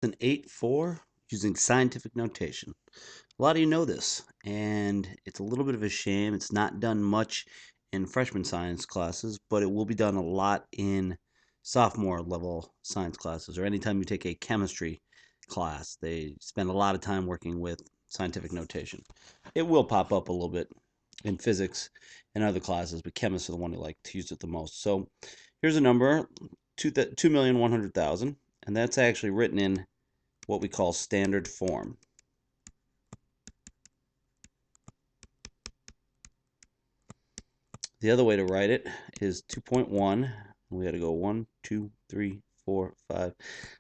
An 8-4 using scientific notation. A lot of you know this, and it's a little bit of a shame. It's not done much in freshman science classes, but it will be done a lot in sophomore level science classes, or anytime you take a chemistry class. They spend a lot of time working with scientific notation. It will pop up a little bit in physics and other classes, but chemists are the one who like to use it the most. So here's a number, 2,100,000, and that's actually written in what we call standard form. The other way to write it is 2.1. We got to go 1, 2, 3, 4, 5,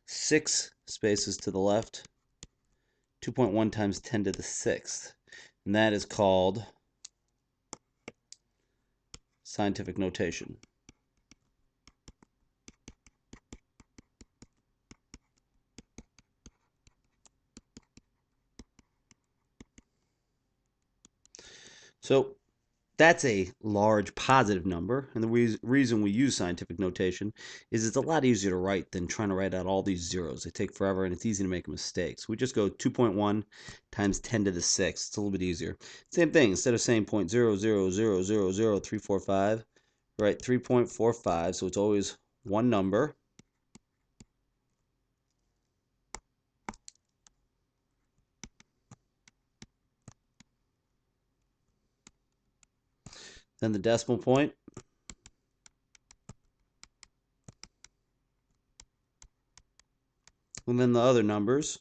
6 spaces to the left. 2.1 times 10 to the 6th. And that is called scientific notation. So that's a large positive number, and the reason we use scientific notation is it's a lot easier to write than trying to write out all these zeros. They take forever, and it's easy to make mistakes. We just go 2.1 times 10 to the 6th. It's a little bit easier. Same thing, instead of saying 0.0000345, write 3.45, so it's always one number. Then the decimal point, and then the other numbers.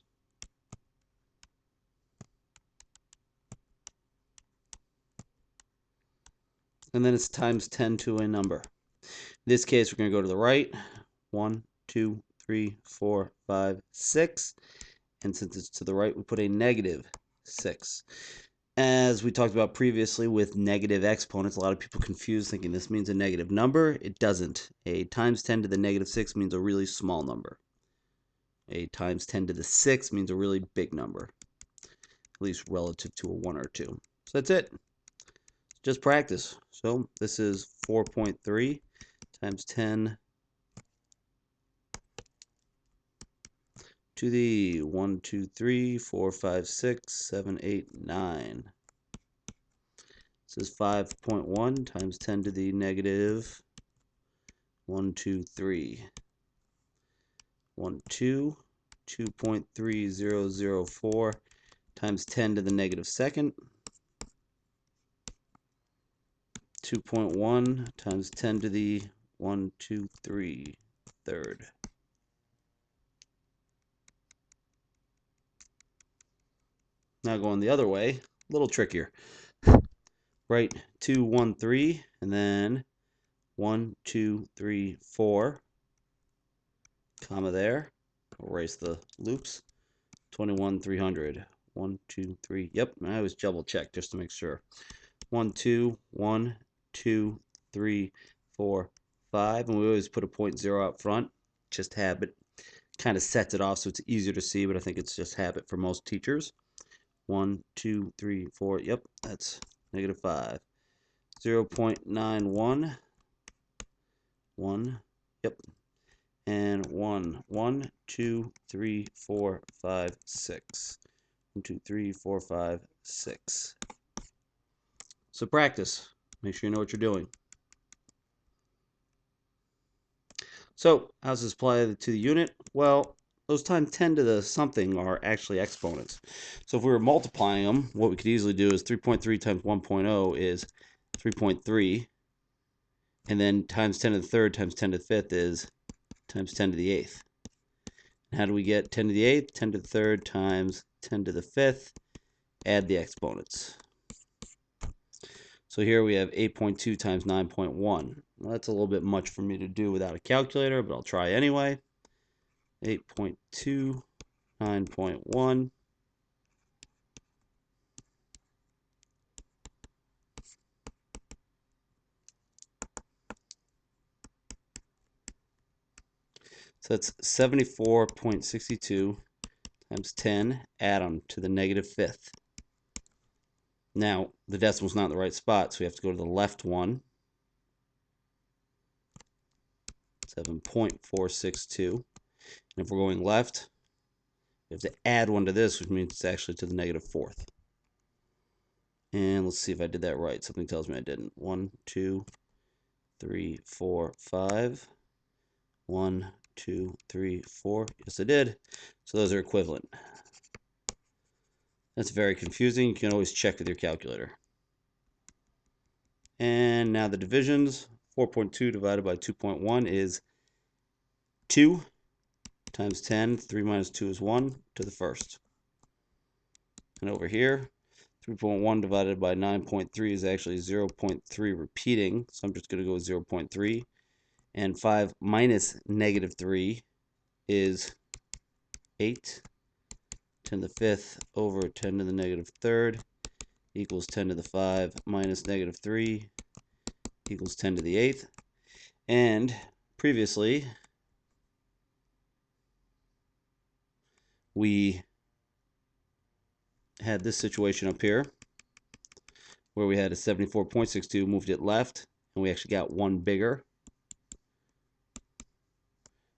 And then it's times 10 to a number. In this case, we're going to go to the right. 1, 2, 3, 4, 5, 6. And since it's to the right, we put a negative 6. As we talked about previously with negative exponents, a lot of people confuse thinking this means a negative number. It doesn't. A times 10 to the negative 6 means a really small number. A times 10 to the 6 means a really big number, at least relative to a 1 or 2. So that's it. Just practice. So this is 4.3 times 10 to the 1, 2, 3, 4, 5, 6, 7, 8, 9. This is 5.1 times 10 to the negative 1, 2, 3. 1, 2, 2.3004 times 10 to the negative second. 2.1 times 10 to the 1, 2, 3 third. Now going the other way, a little trickier. Write 2, 1, 3, and then 1, 2, 3, 4, comma there. Erase the loops. 21, 300. 1, 2, 3. Yep, I always double check just to make sure. 1, 2, 1, 2, 3, 4, 5. And we always put a 0.0 out front. Just habit. Kind of sets it off so it's easier to see, but I think it's just habit for most teachers. 1, 2, 3, 4. Yep, that's negative 5. 0.91. 1. Yep. And 1. 1, 2, 3, 4, 5, 6. 1, 2, 3, 4, 5, 6. So practice. Make sure you know what you're doing. So how does this apply to the unit? Well, those times 10 to the something are actually exponents. So if we were multiplying them, what we could easily do is 3.3 times 1.0 is 3.3. And then times 10 to the third times 10 to the fifth is times 10 to the eighth. And how do we get 10 to the eighth? 10 to the third times 10 to the fifth. Add the exponents. So here we have 8.2 times 9.1. Well, that's a little bit much for me to do without a calculator, but I'll try anyway. 8.2, 9.1. So that's 74.62 times 10, add them to the negative fifth. Now, the decimal's not in the right spot, so we have to go to the left one. 7.462. And if we're going left, We have to add 1 to this, which means it's actually to the negative 4th. And let's see if I did that right. Something tells me I didn't. 1, 2, 3, 4, 5. 1, 2, 3, 4. Yes, I did. So those are equivalent. That's very confusing. You can always check with your calculator. And now the divisions. 4.2 divided by 2.1 is 2 times 10. 3 minus 2 is 1 to the first. And over here, 3.1 divided by 9.3 is actually 0.3 repeating. So I'm just going to go with 0.3. And 5 minus negative 3 is 8. 10 to the 5th over 10 to the negative 3rd equals 10 to the 5 minus negative 3 equals 10 to the 8th. And previously, we had this situation up here where we had a 74.62, moved it left, and we actually got 1 bigger.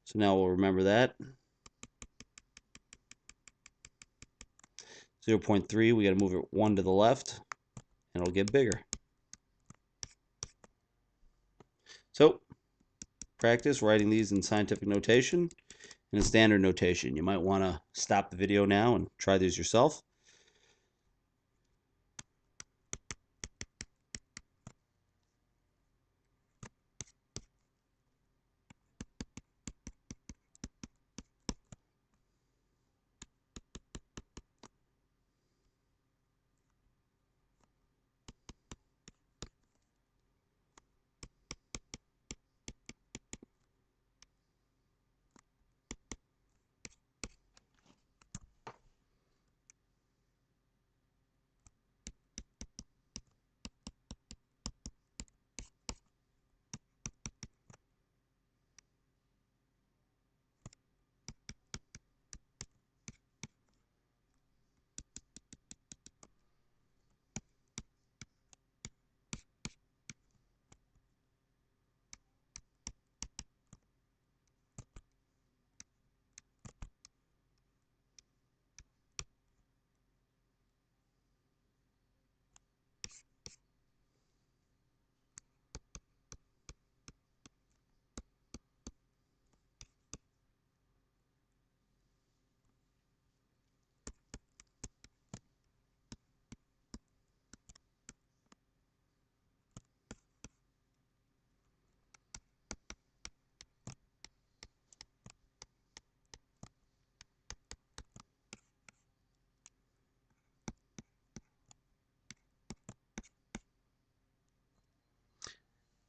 So now we'll remember that. 0.3, we got to move it 1 to the left, and it'll get bigger. So, practice writing these in scientific notation and in standard notation. You might want to stop the video now and try these yourself.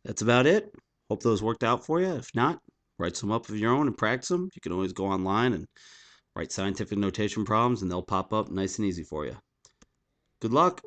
That's about it. Hope those worked out for you. If not, write some up of your own and practice them. You can always go online and write scientific notation problems, and they'll pop up nice and easy for you. Good luck.